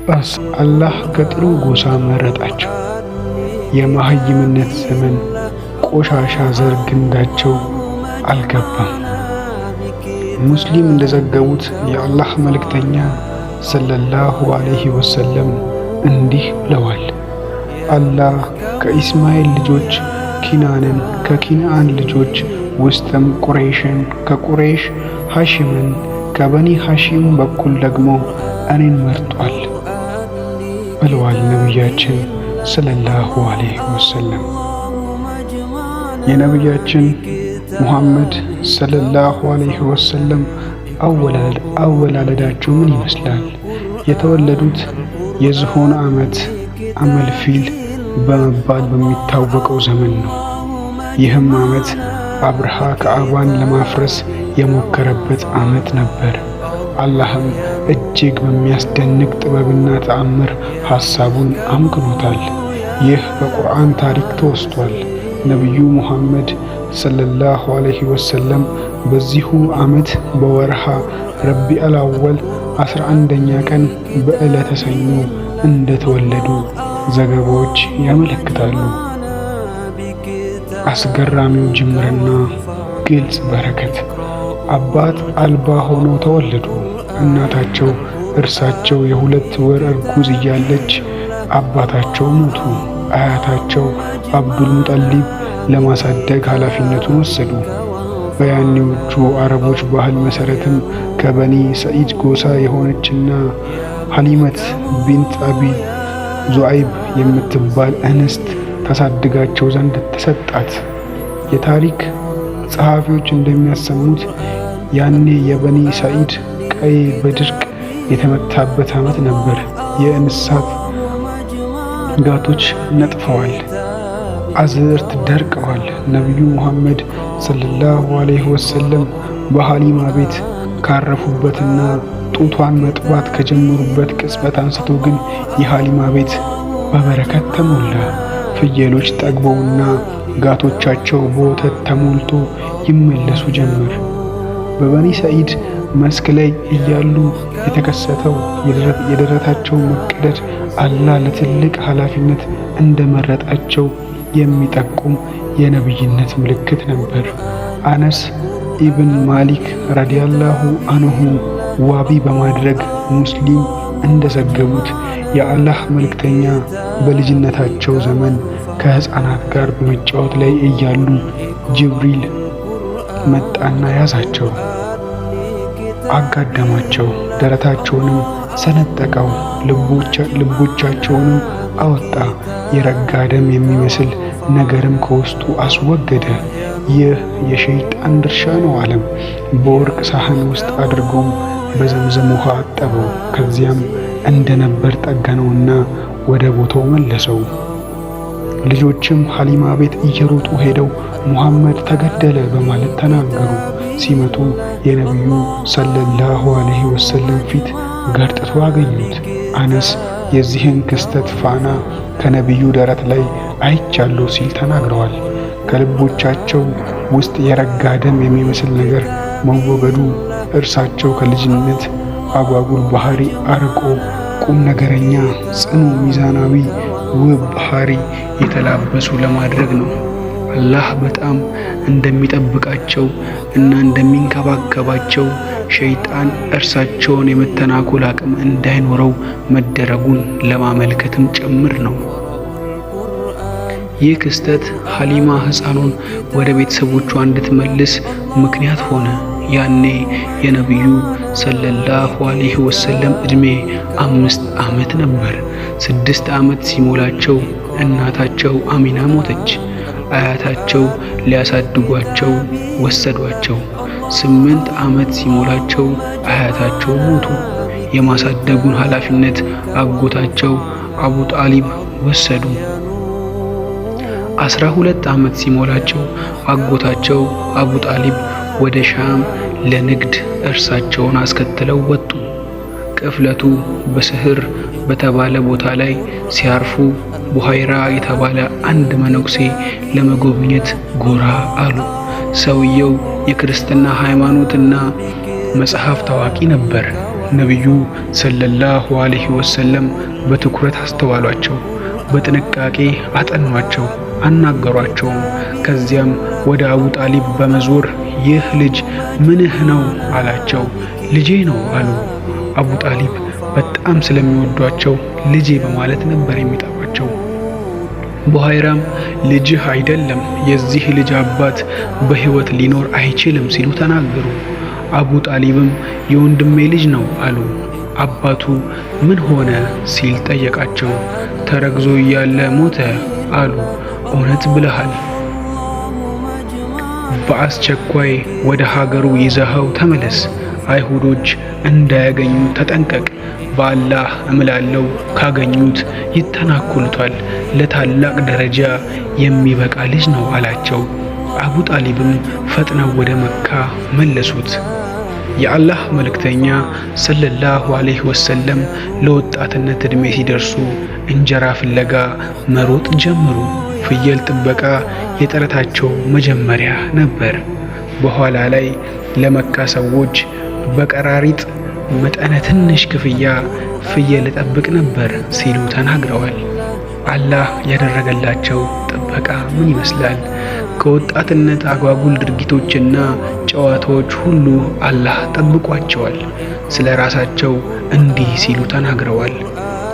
አባስ አላህ ከጥሩ ጎሳ መረጣቸው። የመሃይምነት ዘመን ቆሻሻ ዘር ግንዳቸው አልገባም። ሙስሊም እንደዘገቡት የአላህ መልእክተኛ ሰለላሁ ዐለይሂ ወሰለም እንዲህ ብለዋል። አላህ ከኢስማኤል ልጆች ኪናንን፣ ከኪንአን ልጆች ውስጥም ቁረይሽን፣ ከቁረይሽ ሐሺምን፣ ከበኒ ሐሺም በኩል ደግሞ እኔን መርጧል ብለዋል ነቢያችን ሰለላሁ ዐለይሂ ወሰለም። የነቢያችን ሙሐመድ ሰለላሁ ዐለይሂ ወሰለም አወላለዳቸው ምን ይመስላል? የተወለዱት የዝሆን ዓመት አመልፊል በመባል በሚታወቀው ዘመን ነው። ይህም ዓመት አብርሃ ከዕባን ለማፍረስ የሞከረበት ዓመት ነበር። አላህም እጅግ በሚያስደንቅ ጥበብና ተአምር ሐሳቡን አምክኖታል። ይህ በቁርአን ታሪክ ተወስቷል። ነቢዩ ሙሐመድ ሰለላሁ ዐለይሂ ወሰለም በዚሁ ዓመት በወርሃ ረቢዑል አወል 11ኛ ቀን በዕለተ ሰኞ እንደተወለዱ ዘገባዎች ያመለክታሉ። አስገራሚው ጅምርና ግልጽ በረከት። አባት አልባ ሆነው ተወለዱ። እናታቸው እርሳቸው የ2 ወር እርጉዝ እያለች አባታቸው ሞቱ። አያታቸው አብዱል ሙጠሊብ ለማሳደግ ኃላፊነቱን ወሰዱ። በያኔዎቹ አረቦች ባህል መሰረትም ከበኒ ሰዒድ ጎሳ የሆነችና ሐሊመት ቢንት አቢ ዙዓይብ የምትባል እንስት ታሳድጋቸው ዘንድ ተሰጣት። የታሪክ ጸሐፊዎች እንደሚያሰሙት ያኔ የበኒ ሰዒድ ቀይ በድርቅ የተመታበት ዓመት ነበር። የእንስሳት ጋቶች ነጥፈዋል፣ አዝርት ደርቀዋል። ነቢዩ ሙሐመድ ሰለላሁ ዐለይሂ ወሰለም በሐሊማ ቤት ካረፉበትና ጡቷን መጥባት ከጀመሩበት ቅጽበት አንስቶ ግን የሐሊማ ቤት በበረከት ተሞላ። ፍየሎች ጠግበውና ጋቶቻቸው በወተት ተሞልቶ ይመለሱ ጀመር። በበኒ ሰዒድ መስክ ላይ እያሉ የተከሰተው የደረታቸው መቀደድ አላህ ለትልቅ ኃላፊነት እንደመረጣቸው የሚጠቁም የነብይነት ምልክት ነበር። አነስ ኢብን ማሊክ ረዲየላሁ አንሁ ዋቢ በማድረግ ሙስሊም እንደዘገቡት የአላህ መልእክተኛ በልጅነታቸው ዘመን ከሕፃናት ጋር በመጫወት ላይ እያሉ ጅብሪል መጣና ያዛቸው፣ አጋደማቸው፣ ደረታቸውንም ሰነጠቀው፣ ልቦቻቸውንም አወጣ፣ የረጋ ደም የሚመስል ነገርም ከውስጡ አስወገደ። ይህ የሸይጣን ድርሻ ነው አለም። በወርቅ ሳህን ውስጥ አድርጎም በዘምዘም ውሃ አጠበው። ከዚያም እንደነበር ጠገነውና ወደ ቦታው መለሰው። ልጆችም ሐሊማ ቤት እየሮጡ ሄደው ሙሐመድ ተገደለ በማለት ተናገሩ። ሲመጡ የነቢዩ ሰለላሁ ዐለይሂ ወሰለም ፊት ገርጥቶ አገኙት። አነስ የዚህን ክስተት ፋና ከነቢዩ ደረት ላይ አይቻለሁ ሲል ተናግረዋል። ከልቦቻቸው ውስጥ የረጋ ደም የሚመስል ነገር መወገዱ እርሳቸው ከልጅነት አጓጉል ባህሪ አርቆ ቁም ነገረኛ፣ ጽኑ፣ ሚዛናዊ፣ ውብ ባህሪ የተላበሱ ለማድረግ ነው። አላህ በጣም እንደሚጠብቃቸው እና እንደሚንከባከባቸው ሸይጣን እርሳቸውን የመተናኮል አቅም እንዳይኖረው መደረጉን ለማመልከትም ጭምር ነው። ይህ ክስተት ሐሊማ ሕፃኑን ወደ ቤተሰቦቿ እንድትመልስ ምክንያት ሆነ። ያኔ የነቢዩ ሰለላሁ ዐለይሂ ወሰለም ዕድሜ 5 ዓመት ነበር። 6 ዓመት ሲሞላቸው እናታቸው አሚና ሞተች። አያታቸው ሊያሳድጓቸው ወሰዷቸው። 8 ዓመት ሲሞላቸው አያታቸው ሞቱ። የማሳደጉን ኃላፊነት አጎታቸው አቡ ጣሊብ ወሰዱ። 12 ዓመት ሲሞላቸው አጎታቸው አቡ ጣሊብ ወደ ሻም ለንግድ እርሳቸውን አስከትለው ወጡ። ቅፍለቱ በስህር በተባለ ቦታ ላይ ሲያርፉ ቡሃይራ የተባለ አንድ መነኩሴ ለመጎብኘት ጎራ አሉ። ሰውየው የክርስትና ሃይማኖትና መጽሐፍ ታዋቂ ነበር። ነቢዩ ሰለላሁ ዐለይሂ ወሰለም በትኩረት አስተዋሏቸው፣ በጥንቃቄ አጠኗቸው፣ አናገሯቸውም። ከዚያም ወደ አቡ ጣሊብ በመዞር ይህ ልጅ ምንህ ነው አላቸው። ልጄ ነው አሉ። አቡ ጣሊብ በጣም ስለሚወዷቸው ልጄ በማለት ነበር የሚጠሯቸው። ቡሃይራም ልጅህ አይደለም፣ የዚህ ልጅ አባት በሕይወት ሊኖር አይችልም ሲሉ ተናገሩ። አቡ ጣሊብም የወንድሜ ልጅ ነው አሉ። አባቱ ምን ሆነ ሲል ጠየቃቸው። ተረግዞ እያለ ሞተ አሉ። እውነት ብለሃል፣ በአስቸኳይ ወደ ሀገሩ ይዘኸው ተመለስ። አይሁዶች እንዳያገኙ ተጠንቀቅ። በአላህ እምላለሁ ካገኙት ይተናኮሉታል። ለታላቅ ደረጃ የሚበቃ ልጅ ነው አላቸው። አቡ ጣሊብም ፈጥነው ወደ መካ መለሱት። የአላህ መልእክተኛ ሰለላሁ ዐለይሂ ወሰለም ለወጣትነት ዕድሜ ሲደርሱ እንጀራ ፍለጋ መሮጥ ጀመሩ። ፍየል ጥበቃ የጥረታቸው መጀመሪያ ነበር። በኋላ ላይ ለመካ ሰዎች በቀራሪጥ መጠነ ትንሽ ክፍያ ፍየል እጠብቅ ነበር ሲሉ ተናግረዋል። አላህ ያደረገላቸው ጥበቃ ምን ይመስላል? ከወጣትነት አጓጉል ድርጊቶችና ጨዋታዎች ሁሉ አላህ ጠብቋቸዋል። ስለ ራሳቸው እንዲህ ሲሉ ተናግረዋል።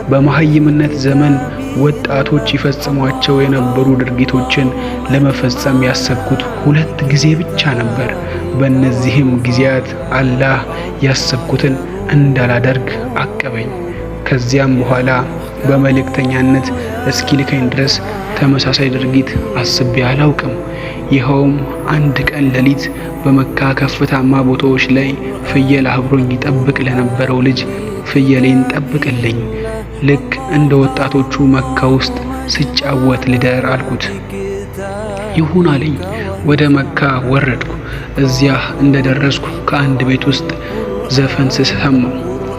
በመሃይምነት ዘመን ወጣቶች ይፈጽሟቸው የነበሩ ድርጊቶችን ለመፈጸም ያሰብኩት 2 ጊዜ ብቻ ነበር። በእነዚህም ጊዜያት አላህ ያሰብኩትን እንዳላደርግ አቀበኝ። ከዚያም በኋላ በመልእክተኛነት እስኪልከኝ ድረስ ተመሳሳይ ድርጊት አስቤ አላውቅም። ይኸውም አንድ ቀን ሌሊት በመካ ከፍታማ ቦታዎች ላይ ፍየል አብሮኝ ይጠብቅ ለነበረው ልጅ ፍየሌን ጠብቅልኝ፣ ልክ እንደ ወጣቶቹ መካ ውስጥ ስጫወት ልደር አልኩት። ይሁን አለኝ። ወደ መካ ወረድኩ። እዚያ እንደደረስኩ ከአንድ ቤት ውስጥ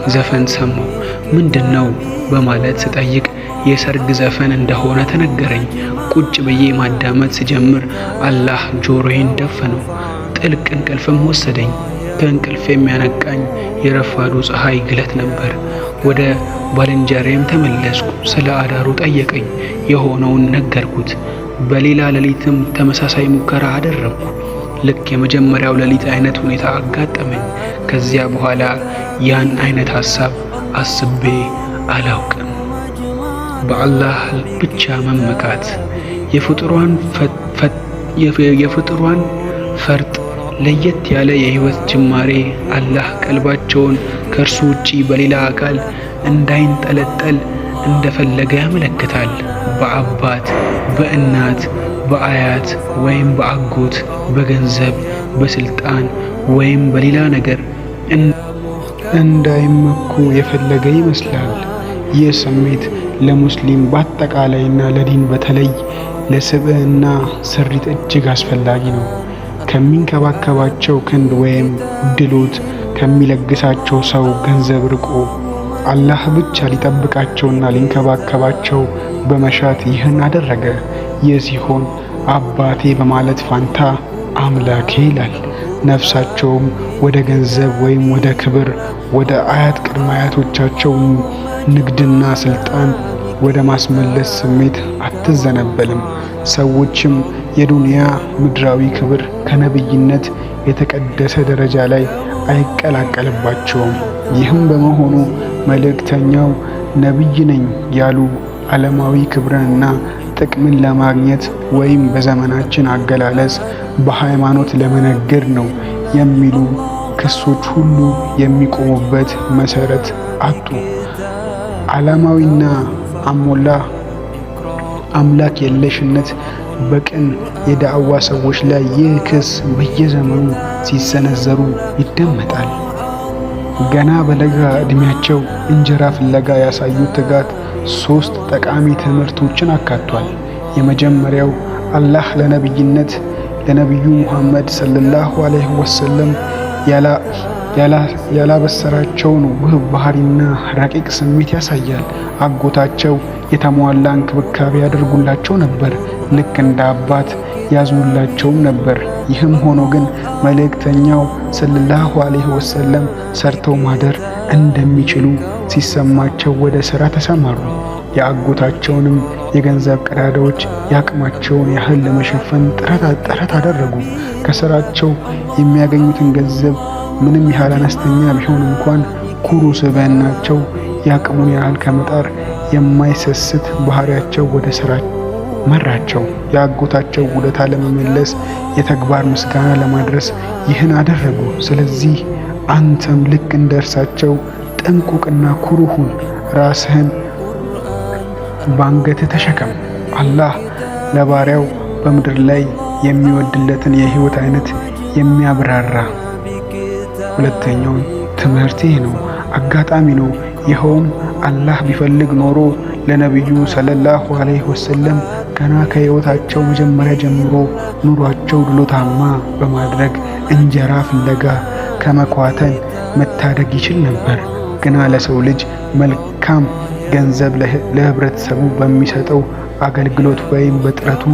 ዘፈን ሰማሁ። ምንድነው በማለት ስጠይቅ የሰርግ ዘፈን እንደሆነ ተነገረኝ። ቁጭ ብዬ ማዳመጥ ስጀምር አላህ ጆሮዬን ደፈነው። ጥልቅ እንቅልፍም ወሰደኝ። ከእንቅልፍ የሚያነቃኝ የረፋዱ ፀሐይ ግለት ነበር። ወደ ባልንጀራዬም ተመለስኩ። ስለ አዳሩ ጠየቀኝ። የሆነውን ነገርኩት። በሌላ ሌሊትም ተመሳሳይ ሙከራ አደረግኩ። ልክ የመጀመሪያው ሌሊት አይነት ሁኔታ አጋጠመኝ። ከዚያ በኋላ ያን አይነት ሐሳብ አስቤ አላውቅም። በአላህ ብቻ መመካት፣ የፍጡሯን ፈርጥ ለየት ያለ የህይወት ጅማሬ አላህ ቀልባቸውን ከእርሱ ውጪ በሌላ አካል እንዳይንጠለጠል እንደፈለገ ያመለክታል። በአባት፣ በእናት፣ በአያት ወይም በአጎት፣ በገንዘብ፣ በስልጣን ወይም በሌላ ነገር እንዳይመኩ የፈለገ ይመስላል። ይህ ስሜት ለሙስሊም በአጠቃላይና ለዲን በተለይ ለስብዕና ስሪት እጅግ አስፈላጊ ነው። ከሚንከባከባቸው ክንድ ወይም ድሎት ከሚለግሳቸው ሰው ገንዘብ ርቆ አላህ ብቻ ሊጠብቃቸውና ሊንከባከባቸው በመሻት ይህን አደረገ። ይህ ሲሆን አባቴ በማለት ፋንታ አምላኬ ይላል። ነፍሳቸውም ወደ ገንዘብ ወይም ወደ ክብር፣ ወደ አያት ቅድመ አያቶቻቸው ንግድና ስልጣን ወደ ማስመለስ ስሜት አትዘነበልም። ሰዎችም የዱንያ ምድራዊ ክብር ከነብይነት የተቀደሰ ደረጃ ላይ አይቀላቀልባቸውም። ይህም በመሆኑ መልእክተኛው ነብይ ነኝ ያሉ ዓለማዊ ክብርንና ጥቅምን ለማግኘት ወይም በዘመናችን አገላለጽ በሃይማኖት ለመነገድ ነው የሚሉ ክሶች ሁሉ የሚቆሙበት መሰረት አጡ። ዓለማዊና አምላክ የለሽነት በቅን የዳዕዋ ሰዎች ላይ ይህ ክስ በየዘመኑ ሲሰነዘሩ ይደመጣል። ገና በለጋ ዕድሜያቸው እንጀራ ፍለጋ ያሳዩት ትጋት 3 ጠቃሚ ትምህርቶችን አካቷል። የመጀመሪያው አላህ ለነቢዩ ሙሐመድ ሰለላሁ ዐለይሂ ወሰለም ያላበሰራቸውን ውብ ባህሪና ረቂቅ ስሜት ያሳያል። አጎታቸው የተሟላ እንክብካቤ ያደርጉላቸው ነበር፣ ልክ እንደ አባት ያዝኑላቸውም ነበር። ይህም ሆኖ ግን መልእክተኛው ሰለላሁ ዐለይሂ ወሰለም ሰርተው ማደር እንደሚችሉ ሲሰማቸው ወደ ሥራ ተሰማሩ። የአጎታቸውንም የገንዘብ ቀዳዳዎች የአቅማቸውን ያህል ለመሸፈን ጥረት አደረጉ። ከሥራቸው የሚያገኙትን ገንዘብ ምንም ያህል አነስተኛ ቢሆን እንኳን ኩሩ ስብዕናቸው የአቅሙን ያህል ከመጣር የማይሰስት ባህሪያቸው ወደ ሥራ መራቸው። የአጎታቸው ውለታ ለመመለስ የተግባር ምስጋና ለማድረስ ይህን አደረጉ። ስለዚህ አንተም ልክ እንደ እርሳቸው ጥንቁቅና ኩሩ ሁን። ራስህን በአንገትህ ተሸከም። አላህ ለባሪያው በምድር ላይ የሚወድለትን የህይወት አይነት የሚያብራራ ሁለተኛው ትምህርት ይህ ነው፣ አጋጣሚ ነው። ይኸውም አላህ ቢፈልግ ኖሮ ለነቢዩ ሰለላሁ ዐለይሂ ወሰለም ገና ከህይወታቸው መጀመሪያ ጀምሮ ኑሯቸው ድሎታማ በማድረግ እንጀራ ፍለጋ ከመኳተን መታደግ ይችል ነበር። ግና ለሰው ልጅ መልካም ገንዘብ ለህብረተሰቡ በሚሰጠው አገልግሎት ወይም በጥረቱ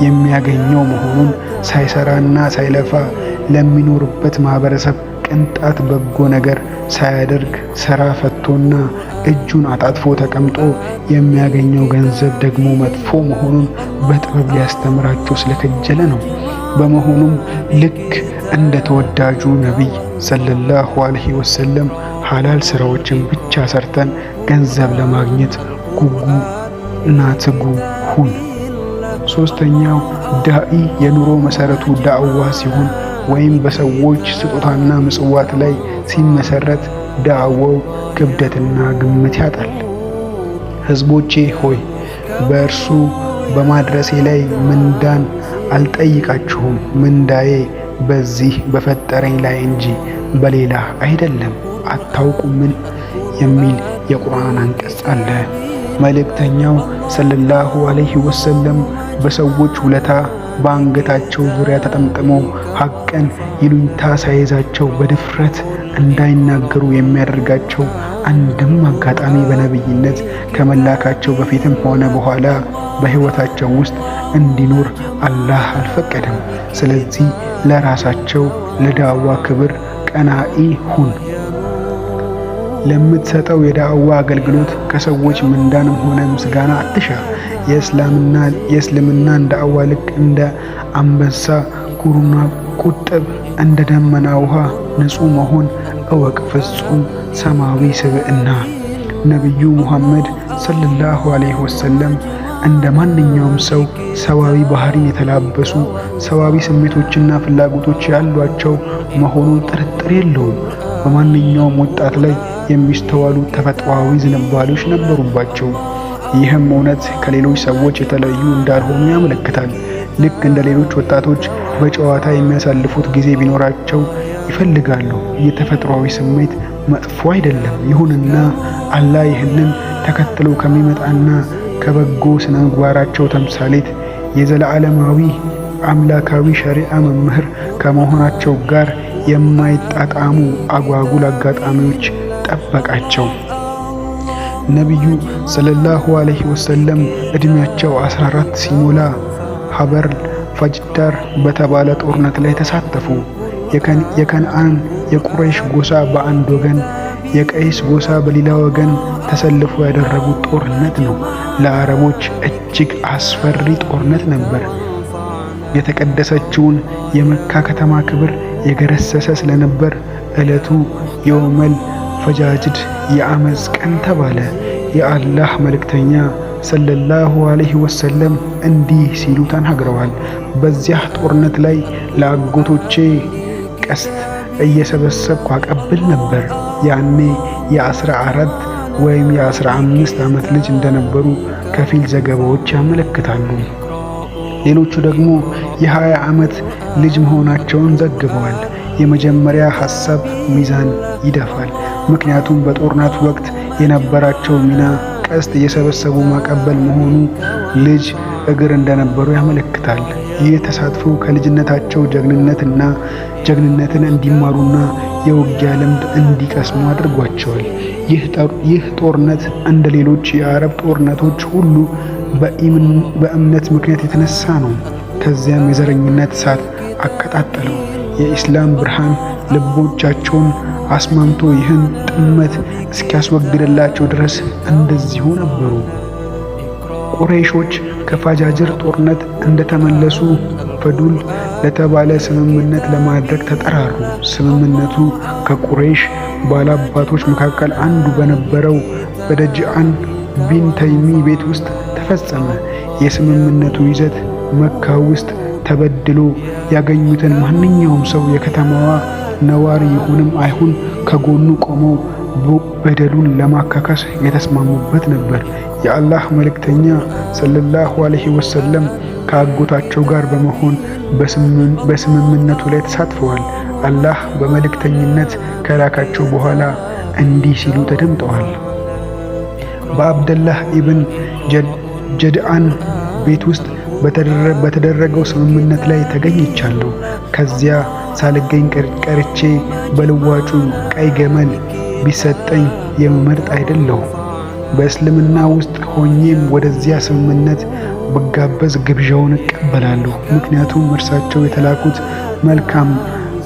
የሚያገኘው መሆኑን ሳይሰራና ሳይለፋ ለሚኖርበት ማህበረሰብ ቅንጣት በጎ ነገር ሳያደርግ ስራ ፈቶና እጁን አጣጥፎ ተቀምጦ የሚያገኘው ገንዘብ ደግሞ መጥፎ መሆኑን በጥበብ ሊያስተምራቸው ስለከጀለ ነው። በመሆኑም ልክ እንደ ተወዳጁ ነቢይ ሰለላሁ ዐለይሂ ወሰለም ሐላል ስራዎችን ብቻ ሰርተን ገንዘብ ለማግኘት ጉጉ እና ትጉ ሁን። ሶስተኛው ዳኢ የኑሮ መሰረቱ ዳዕዋ ሲሆን ወይም በሰዎች ስጦታና ምጽዋት ላይ ሲመሰረት ዳዕዋው ክብደትና ግምት ያጣል። ህዝቦቼ ሆይ በእርሱ በማድረሴ ላይ ምንዳን አልጠይቃችሁም፣ ምንዳዬ በዚህ በፈጠረኝ ላይ እንጂ በሌላ አይደለም። አታውቁምን የሚል የቁርአን አንቀጽ አለ። መልእክተኛው ሰለላሁ ዐለይሂ ወሰለም በሰዎች ውለታ በአንገታቸው ዙሪያ ተጠምጥመው ሐቅን ይሉኝታ ሳይዛቸው በድፍረት እንዳይናገሩ የሚያደርጋቸው አንድም አጋጣሚ በነብይነት ከመላካቸው በፊትም ሆነ በኋላ በህይወታቸው ውስጥ እንዲኖር አላህ አልፈቀደም። ስለዚህ ለራሳቸው ለዳዕዋ ክብር ቀናኢ ሁን። ለምትሰጠው የዳዕዋ አገልግሎት ከሰዎች ምንዳንም ሆነ ምስጋና አትሻ። የእስልምናን ዳዕዋ ልክ እንደ አንበሳ ኩሩና ቁጥብ፣ እንደ ደመና ውሃ ንጹህ መሆን እወቅ። ፍጹም ሰማያዊ ስብዕና ነቢዩ ሙሐመድ ሰለላሁ ዐለይሂ ወሰለም እንደ ማንኛውም ሰው ሰዋዊ ባህሪን የተላበሱ ሰዋዊ ስሜቶችና ፍላጎቶች ያሏቸው መሆኑን ጥርጥር የለውም። በማንኛውም ወጣት ላይ የሚስተዋሉ ተፈጥሯዊ ዝንባሌዎች ነበሩባቸው። ይህም እውነት ከሌሎች ሰዎች የተለዩ እንዳልሆኑ ያመለክታል። ልክ እንደ ሌሎች ወጣቶች በጨዋታ የሚያሳልፉት ጊዜ ቢኖራቸው ይፈልጋሉ። የተፈጥሯዊ ስሜት መጥፎ አይደለም። ይሁንና አላህ ይህንን ተከትሎ ከሚመጣና ከበጎ ስነ ምግባራቸው ተምሳሌት የዘላለማዊ አምላካዊ ሸሪዓ መምህር ከመሆናቸው ጋር የማይጣጣሙ አጓጉል አጋጣሚዎች ጠበቃቸው። ነቢዩ ሰለላሁ ዐለይሂ ወሰለም እድሜያቸው 14 ሲሞላ ሀበር ፈጅዳር በተባለ ጦርነት ላይ ተሳተፉ። የከነዓን የቁረይሽ ጎሳ በአንድ ወገን፣ የቀይስ ጎሳ በሌላ ወገን ተሰልፎ ያደረጉት ጦርነት ነው። ለአረቦች እጅግ አስፈሪ ጦርነት ነበር። የተቀደሰችውን የመካ ከተማ ክብር የገረሰሰ ስለነበር ዕለቱ የውመል ፈጃጅድ የአመፅ ቀን ተባለ። የአላህ መልእክተኛ ሰለላሁ ዐለይሂ ወሰለም እንዲህ ሲሉ ተናግረዋል። በዚያ ጦርነት ላይ ለአጎቶቼ ቀስት እየሰበሰብኩ አቀብል ነበር። ያኔ የ14 ወይም የ15 ዓመት ልጅ እንደነበሩ ከፊል ዘገባዎች ያመለክታሉ። ሌሎቹ ደግሞ የ20 ዓመት ልጅ መሆናቸውን ዘግበዋል። የመጀመሪያ ሐሳብ ሚዛን ይደፋል። ምክንያቱም በጦርነት ወቅት የነበራቸው ሚና ቀስት እየሰበሰቡ ማቀበል መሆኑ ልጅ እግር እንደነበሩ ያመለክታል። ይህ ተሳትፎ ከልጅነታቸው ጀግንነትን እንዲማሩና የውጊያ ልምድ እንዲቀስሙ አድርጓቸዋል። ይህ ጦርነት እንደ ሌሎች የአረብ ጦርነቶች ሁሉ በእምነት ምክንያት የተነሳ ነው። ከዚያም የዘረኝነት እሳት አቀጣጠለው። የኢስላም ብርሃን ልቦቻቸውን አስማምቶ ይህን ጥመት እስኪያስወግድላቸው ድረስ እንደዚሁ ነበሩ። ቁረይሾች ከፋጃጅር ጦርነት እንደተመለሱ ፈዱል ለተባለ ስምምነት ለማድረግ ተጠራሩ። ስምምነቱ ከቁረይሽ ባላባቶች መካከል አንዱ በነበረው በደጅአን ቢን ተይሚ ቤት ውስጥ ተፈጸመ። የስምምነቱ ይዘት መካ ውስጥ ተበድሎ ያገኙትን ማንኛውም ሰው የከተማዋ ነዋሪ ይሁንም አይሁን ከጎኑ ቆመው በደሉን ለማካካስ የተስማሙበት ነበር። የአላህ መልእክተኛ ሰለላሁ ዐለይሂ ወሰለም ከአጎታቸው ጋር በመሆን በስምምነቱ ላይ ተሳትፈዋል። አላህ በመልእክተኝነት ከላካቸው በኋላ እንዲህ ሲሉ ተደምጠዋል። በአብደላህ ኢብን ጀድአን ቤት ውስጥ በተደረገው ስምምነት ላይ ተገኝቻለሁ። ከዚያ ሳልገኝ ቀርቼ በልዋጩ ቀይ ገመል ቢሰጠኝ የምመርጥ አይደለሁ። በእስልምና ውስጥ ሆኜም ወደዚያ ስምምነት ብጋበዝ ግብዣውን እቀበላለሁ። ምክንያቱም እርሳቸው የተላኩት መልካም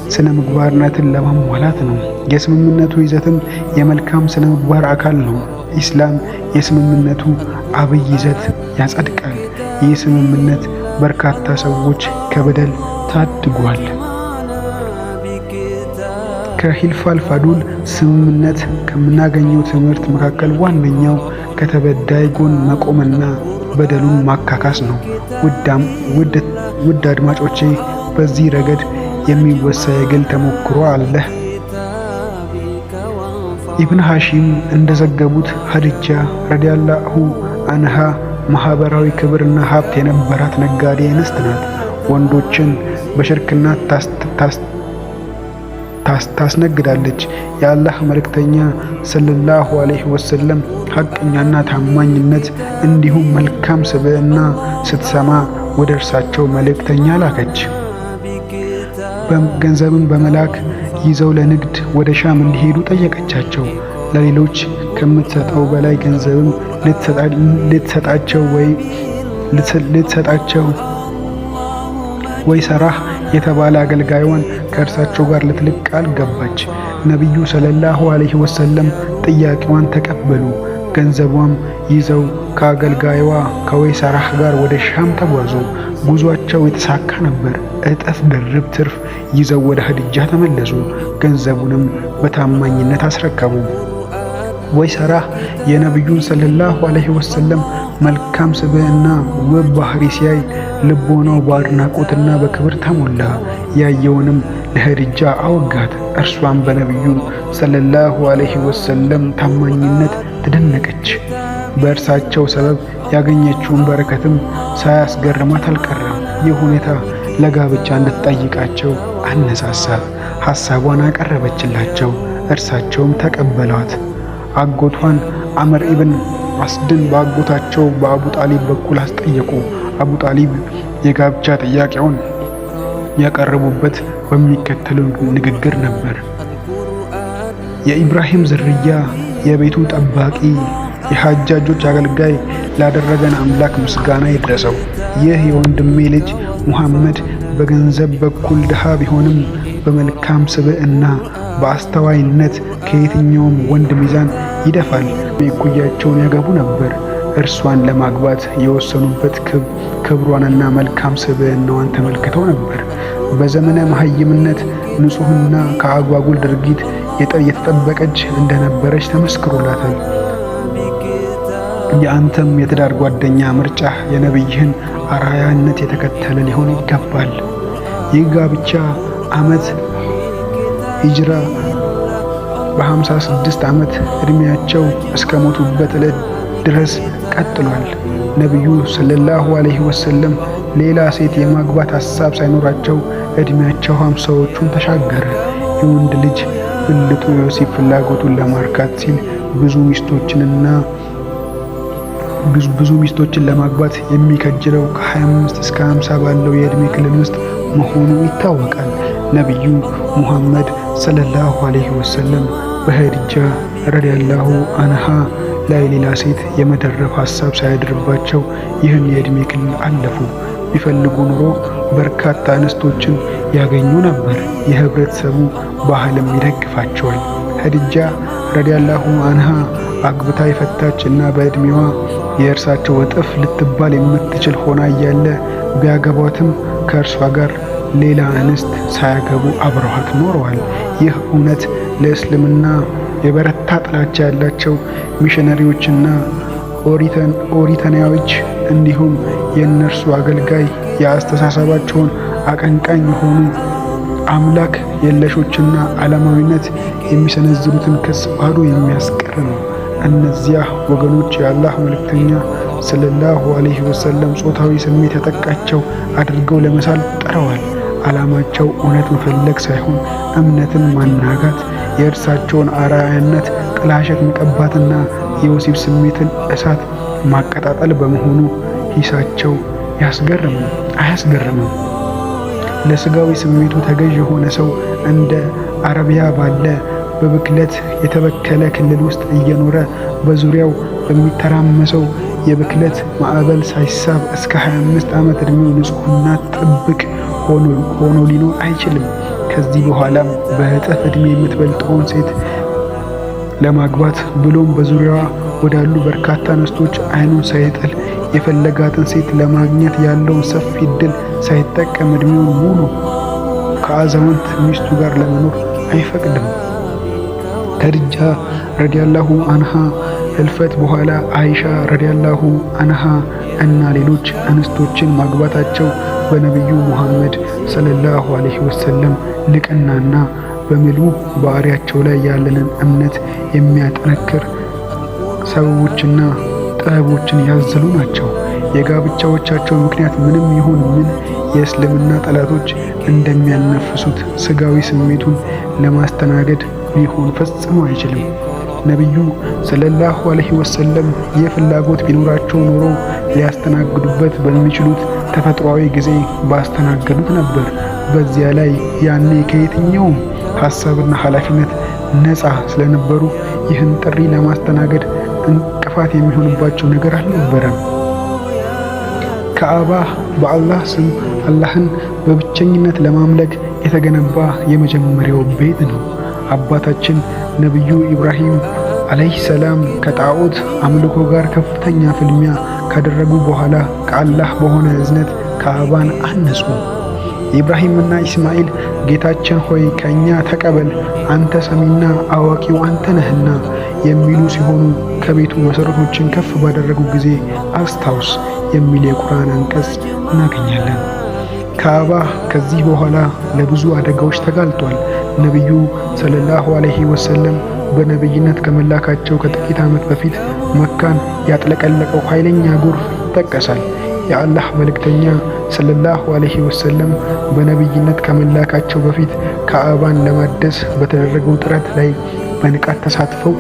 ስነ ምግባርነትን ለማሟላት ነው። የስምምነቱ ይዘትም የመልካም ስነ ምግባር አካል ነው። ኢስላም የስምምነቱ አብይ ይዘት ያጸድቃል። ይህ ስምምነት በርካታ ሰዎች ከበደል ታድጓል። ከሂልፋል ፋዱል ስምምነት ከምናገኘው ትምህርት መካከል ዋነኛው ከተበዳይ ጎን መቆምና በደሉን ማካካስ ነው። ውድ አድማጮቼ፣ በዚህ ረገድ የሚወሳ የግል ተሞክሮ አለ። ኢብን ሐሺም እንደዘገቡት ኸዲጃ ረዲየላሁ አንሃ ማህበራዊ ክብርና ሀብት የነበራት ነጋዴ እንስት ናት። ወንዶችን በሽርክና ታስነግዳለች። የአላህ መልእክተኛ ሰለላሁ ዐለይሂ ወሰለም ሐቀኛና ታማኝነት እንዲሁም መልካም ስብዕና ስትሰማ ወደ እርሳቸው መልእክተኛ ላከች። ገንዘብን በመላክ ይዘው ለንግድ ወደ ሻም እንዲሄዱ ጠየቀቻቸው። ለሌሎች ከምትሰጠው በላይ ገንዘብም ልትሰጣቸው ወይ ሰራህ የተባለ አገልጋዩን ከእርሳቸው ጋር ልትልቅ ቃል ገባች። ነቢዩ ሰለላሁ ዐለይሂ ወሰለም ጥያቄዋን ተቀበሉ። ገንዘቧም ይዘው ከአገልጋዩዋ ከወይሰራህ ጋር ወደ ሻም ተጓዙ። ጉዟቸው የተሳካ ነበር። እጥፍ ድርብ ትርፍ ይዘው ወደ ኸዲጃ ተመለሱ። ገንዘቡንም በታማኝነት አስረከቡ። ወይሰራህ የነቢዩን ሰለላሁ ዐለይሂ ወሰለም መልካም ስብዕና ውብ ባህሪ ሲያይ ልቦናው በአድናቆትና በክብር ተሞላ። ያየውንም ለኸዲጃ አወጋት። እርሷም በነቢዩ ሰለላሁ ዐለይሂ ወሰለም ታማኝነት ተደነቀች። በእርሳቸው ሰበብ ያገኘችውን በረከትም ሳያስገርማት አልቀረም። ይህ ሁኔታ ለጋብቻ እንድትጠይቃቸው አነሳሳት። ሐሳቧን አቀረበችላቸው። እርሳቸውም ተቀበሏት። አጎቷን አምር ኢብን አስድን በአጎታቸው በአቡ ጣሊብ በኩል አስጠየቁ። አቡ ጣሊብ የጋብቻ ጥያቄውን ያቀረቡበት በሚከተለው ንግግር ነበር። የኢብራሂም ዝርያ፣ የቤቱ ጠባቂ፣ የሐጃጆች አገልጋይ ላደረገን አምላክ ምስጋና ይድረሰው። ይህ የወንድሜ ልጅ ሙሐመድ በገንዘብ በኩል ድሃ ቢሆንም በመልካም ስብዕና በአስተዋይነት ከየትኛውም ወንድ ሚዛን ይደፋል። እኩያቸውን ያገቡ ነበር። እርሷን ለማግባት የወሰኑበት ክብሯንና መልካም ስብዕናዋን ተመልክተው ነበር። በዘመነ መሐይምነት ንጹሕና ከአጓጉል ድርጊት የተጠበቀች እንደነበረች ተመስክሮላታል። የአንተም የትዳር ጓደኛ ምርጫ የነቢይህን አርአያነት የተከተለ ሊሆን ይገባል። ይህ ጋብቻ ዓመት ሂጅራ በ56 ዓመት ዕድሜያቸው እስከ ሞቱበት ዕለት ድረስ ቀጥሏል። ነቢዩ ሰለላሁ ዐለይሂ ወሰለም ሌላ ሴት የማግባት ሐሳብ ሳይኖራቸው ዕድሜያቸው 50ዎቹን ተሻገረ። የወንድ ልጅ ብልቱ የወሲብ ፍላጎቱን ለማርካት ሲል ብዙ ሚስቶችን ለማግባት የሚከጅለው ከ25 እስከ 50 ባለው የዕድሜ ክልል ውስጥ መሆኑ ይታወቃል። ነቢዩ ሙሐመድ ሰለላሁ ዐለይሂ ወሰለም በኸዲጃ ረዲየላሁ አንሃ ላይ ሌላ ሴት የመደረብ ሐሳብ ሳያድርባቸው ይህን የዕድሜ ክልል አለፉ። ቢፈልጉ ኑሮ በርካታ እንስቶችን ያገኙ ነበር። የህብረተሰቡ ባህልም ይደግፋቸዋል። ኸዲጃ ረዲየላሁ አንሃ አግብታ የፈታች እና በእድሜዋ የእርሳቸው እጥፍ ልትባል የምትችል ሆና እያለ ቢያገቧትም ከእርሷ ጋር ሌላ እንስት ሳያገቡ አብረዋት ኖረዋል። ይህ እውነት ለእስልምና የበረታ ጥላቻ ያላቸው ሚሽነሪዎችና ኦሪተናዎች እንዲሁም የእነርሱ አገልጋይ የአስተሳሰባቸውን አቀንቃኝ የሆኑ አምላክ የለሾችና ዓለማዊነት የሚሰነዝሩትን ክስ ባዶ የሚያስቀር ነው። እነዚያ ወገኖች የአላህ መልእክተኛ ሰለላሁ ዐለይሂ ወሰለም ጾታዊ ስሜት ያጠቃቸው አድርገው ለመሳል ጥረዋል። ዓላማቸው እውነት መፈለግ ሳይሆን እምነትን ማናጋት፣ የእርሳቸውን አርአያነት ጥላሸት መቀባትና የወሲብ ስሜትን እሳት ማቀጣጠል በመሆኑ ሂሳቸው አያስገርምም። ለስጋዊ ስሜቱ ተገዥ የሆነ ሰው እንደ አረቢያ ባለ በብክለት የተበከለ ክልል ውስጥ እየኖረ በዙሪያው በሚተራመሰው የብክለት ማዕበል ሳይሳብ እስከ 25 ዓመት ዕድሜው ንጹሕና ጥብቅ ሆኖ ሊኖር አይችልም። ከዚህ በኋላም በእጥፍ ዕድሜ የምትበልጠውን ሴት ለማግባት ብሎም በዙሪያዋ ወዳሉ በርካታ እንስቶች አይኑን ሳይጥል የፈለጋትን ሴት ለማግኘት ያለውን ሰፊ ዕድል ሳይጠቀም ዕድሜውን ሙሉ ከአዛውንት ሚስቱ ጋር ለመኖር አይፈቅድም። ኸዲጃ ረዲየላሁ አንሃ ህልፈት በኋላ አይሻ ረዲየላሁ አንሃ እና ሌሎች እንስቶችን ማግባታቸው በነቢዩ ሙሐመድ ሰለላሁ ዐለይሂ ወሰለም ልቅናና በምሉ ባህሪያቸው ላይ ያለንን እምነት የሚያጠነክር ሰበቦችና ጥበቦችን ያዘሉ ናቸው። የጋብቻዎቻቸው ምክንያት ምንም ይሁን ምን የእስልምና ጠላቶች እንደሚያነፍሱት ስጋዊ ስሜቱን ለማስተናገድ ሊሆን ፈጽሞ አይችልም። ነቢዩ ሰለላሁ ዐለይሂ ወሰለም የፍላጎት ቢኖራቸው ኖሮ ሊያስተናግዱበት በሚችሉት ተፈጥሯዊ ጊዜ ባስተናገዱት ነበር። በዚያ ላይ ያኔ ከየትኛውም ሐሳብና ኃላፊነት ነፃ ስለነበሩ ይህን ጥሪ ለማስተናገድ እንቅፋት የሚሆንባቸው ነገር አልነበረም። ካዕባ በአላህ ስም አላህን በብቸኝነት ለማምለክ የተገነባ የመጀመሪያው ቤት ነው። አባታችን ነቢዩ ኢብራሂም አለይሂ ሰላም ከጣዖት አምልኮ ጋር ከፍተኛ ፍልሚያ ካደረጉ በኋላ ከአላህ በሆነ እዝነት ካዕባን አነጹ። ኢብራሂምና ኢስማኤል ጌታችን ሆይ ከኛ ተቀበል፣ አንተ ሰሚና አዋቂው አንተ ነህና የሚሉ ሲሆኑ ከቤቱ መሰረቶችን ከፍ ባደረጉ ጊዜ አስታውስ የሚል የቁርአን አንቀጽ እናገኛለን። ካዕባ ከዚህ በኋላ ለብዙ አደጋዎች ተጋልጧል። ነቢዩ ሰለላሁ ዐለይሂ ወሰለም በነቢይነት ከመላካቸው ከጥቂት ዓመት በፊት መካን ያጥለቀለቀው ኃይለኛ ጎርፍ ይጠቀሳል። የአላህ መልእክተኛ ሰለላሁ ዐለይሂ ወሰለም በነቢይነት ከመላካቸው በፊት ካዕባን ለማደስ በተደረገው ጥረት ላይ በንቃት ተሳትፈው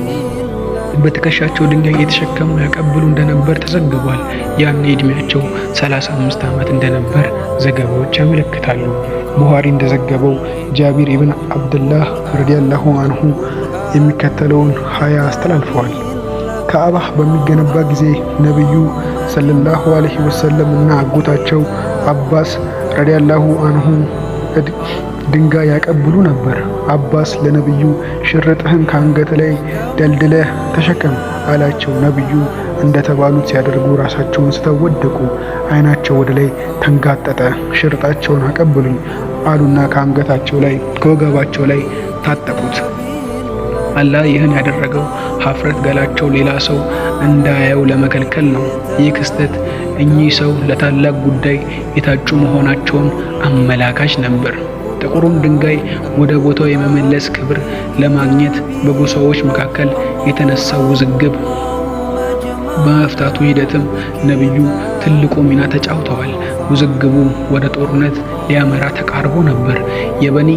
በትከሻቸው ድንጋይ የተሸከሙ ያቀብሉ እንደነበር ተዘግቧል። ያኔ ዕድሜያቸው 35 ዓመት እንደነበር ዘገባዎች ያመለክታሉ። ቡኻሪ እንደዘገበው ጃቢር ኢብን አብድላህ ረዲየላሁ አንሁ የሚከተለውን አስተላልፈዋል። ካዕባ በሚገነባ ጊዜ ነቢዩ ሰለላሁ ዐለይሂ ወሰለም እና አጎታቸው አባስ ረዲየላሁ አንሁ ድንጋይ ያቀብሉ ነበር። አባስ ለነቢዩ ሽርጥህን ከአንገት ላይ ደልድለህ ተሸከም አላቸው። ነቢዩ እንደተባሉት ሲያደርጉ ራሳቸውን ስተው ወደቁ። አይናቸው ወደ ላይ ተንጋጠጠ። ሽርጣቸውን አቀብሉኝ አሉና ከወገባቸው ላይ ታጠቁት። አላህ ይህን ያደረገው ሀፍረት ገላቸው ሌላ ሰው እንዳያየው ለመከልከል ነው። ይህ ክስተት እኚህ ሰው ለታላቅ ጉዳይ የታጩ መሆናቸውን አመላካች ነበር። ጥቁሩን ድንጋይ ወደ ቦታው የመመለስ ክብር ለማግኘት በጎሳዎች መካከል የተነሳው ውዝግብ በመፍታቱ ሂደትም ነቢዩ ትልቁ ሚና ተጫውተዋል። ውዝግቡ ወደ ጦርነት ሊያመራ ተቃርቦ ነበር። የበኒ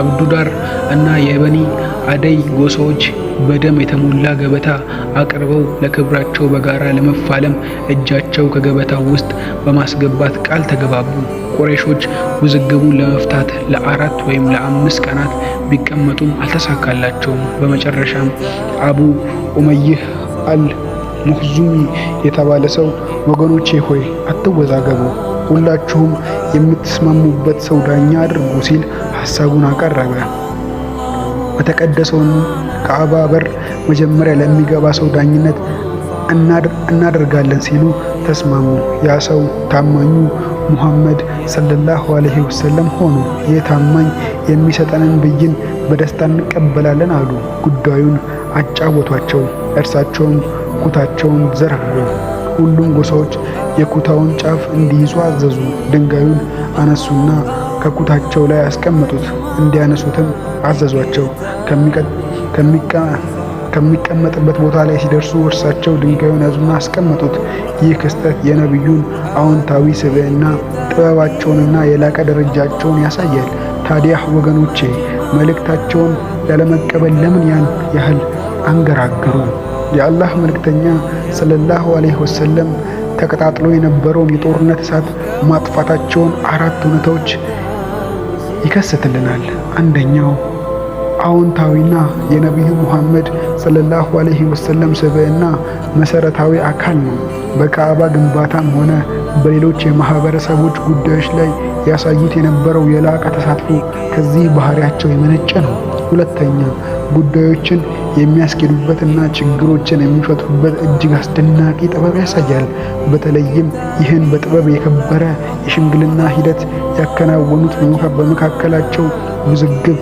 አብዱዳር እና የበኒ አደይ ጎሳዎች በደም የተሞላ ገበታ አቅርበው ለክብራቸው በጋራ ለመፋለም እጃቸው ከገበታው ውስጥ በማስገባት ቃል ተገባቡ። ቁረይሾች ውዝግቡን ለመፍታት ለ4 ወይም ለ5 ቀናት ቢቀመጡም አልተሳካላቸውም። በመጨረሻም አቡ ኡመይህ ሙኽዙሚ የተባለ ሰው ወገኖቼ ሆይ አትወዛገቡ፣ ሁላችሁም የምትስማሙበት ሰው ዳኛ አድርጉ ሲል ሐሳቡን አቀረበ። በተቀደሰውን ከዓባ በር መጀመሪያ ለሚገባ ሰው ዳኝነት እናደርጋለን ሲሉ ተስማሙ። ያ ሰው ታማኙ ሙሐመድ ሰለላሁ ዐለይሂ ወሰለም ሆኑ። ይህ ታማኝ የሚሰጠንን ብይን በደስታ እንቀበላለን አሉ። ጉዳዩን አጫወቷቸው። እርሳቸውም ኩታቸውን ዘረጉ። ሁሉም ጎሳዎች የኩታውን ጫፍ እንዲይዙ አዘዙ። ድንጋዩን አነሱና ከኩታቸው ላይ አስቀመጡት። እንዲያነሱትም አዘዟቸው። ከሚቀመጥበት ቦታ ላይ ሲደርሱ እርሳቸው ድንጋዩን ያዙና አስቀመጡት። ይህ ክስተት የነቢዩን አዎንታዊ ስብዕና፣ ጥበባቸውንና የላቀ ደረጃቸውን ያሳያል። ታዲያ ወገኖቼ መልእክታቸውን ላለመቀበል ለምን ያን ያህል አንገራገሩ? የአላህ መልእክተኛ ሰለላሁ ዐለይሂ ወሰለም ተቀጣጥሎ የነበረውን የጦርነት እሳት ማጥፋታቸውን 4 እውነታዎች ይከስትልናል። አንደኛው አዎንታዊና የነቢዩ ሙሐመድ ሰለላሁ ዐለይሂ ወሰለም ስብዕና መሰረታዊ አካል ነው። በካዕባ ግንባታም ሆነ በሌሎች የማህበረሰቦች ጉዳዮች ላይ ያሳዩት የነበረው የላቀ ተሳትፎ ከዚህ ባህሪያቸው የመነጨ ነው። ሁለተኛ ጉዳዮችን የሚያስኬዱበትና ችግሮችን የሚፈቱበት እጅግ አስደናቂ ጥበብ ያሳያል። በተለይም ይህን በጥበብ የከበረ የሽምግልና ሂደት ያከናወኑት በመካከላቸው ውዝግብ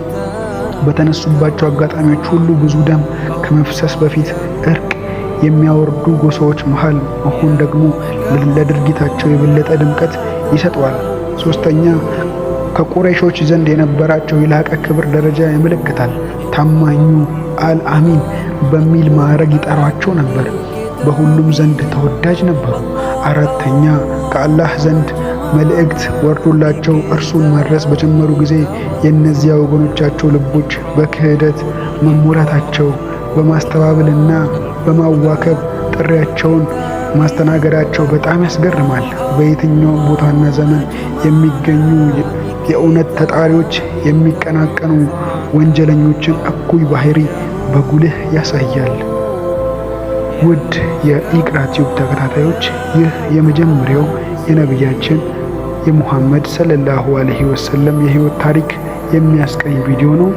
በተነሱባቸው አጋጣሚዎች ሁሉ ብዙ ደም ከመፍሰስ በፊት እርቅ የሚያወርዱ ጎሳዎች መሃል መሆን ደግሞ ለድርጊታቸው የበለጠ ድምቀት ይሰጠዋል። ሶስተኛ ከቁረይሾች ዘንድ የነበራቸው የላቀ ክብር ደረጃ ያመለክታል። ታማኙ አልአሚን በሚል ማዕረግ ይጠሯቸው ነበር። በሁሉም ዘንድ ተወዳጅ ነበሩ። አራተኛ ከአላህ ዘንድ መልእክት ወርዶላቸው እርሱን መድረስ በጀመሩ ጊዜ የእነዚያ ወገኖቻቸው ልቦች በክህደት መሞላታቸው፣ በማስተባበልና በማዋከብ ጥሪያቸውን ማስተናገዳቸው በጣም ያስገርማል። በየትኛውም ቦታና ዘመን የሚገኙ የእውነት ተጣሪዎች የሚቀናቀኑ ወንጀለኞችን እኩይ ባህሪ በጉልህ ያሳያል። ውድ የኢቅራ ቲዩብ ተከታታዮች ይህ የመጀመሪያው የነቢያችን የሙሐመድ ሰለላሁ ዐለይሂ ወሰለም የህይወት ታሪክ የሚያስቀኝ ቪዲዮ ነው።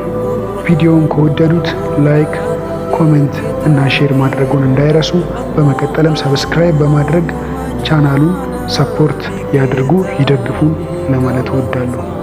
ቪዲዮውን ከወደዱት ላይክ፣ ኮሜንት እና ሼር ማድረጉን እንዳይረሱ። በመቀጠልም ሰብስክራይብ በማድረግ ቻናሉን ሰፖርት ያድርጉ፣ ይደግፉን ለማለት እወዳለሁ።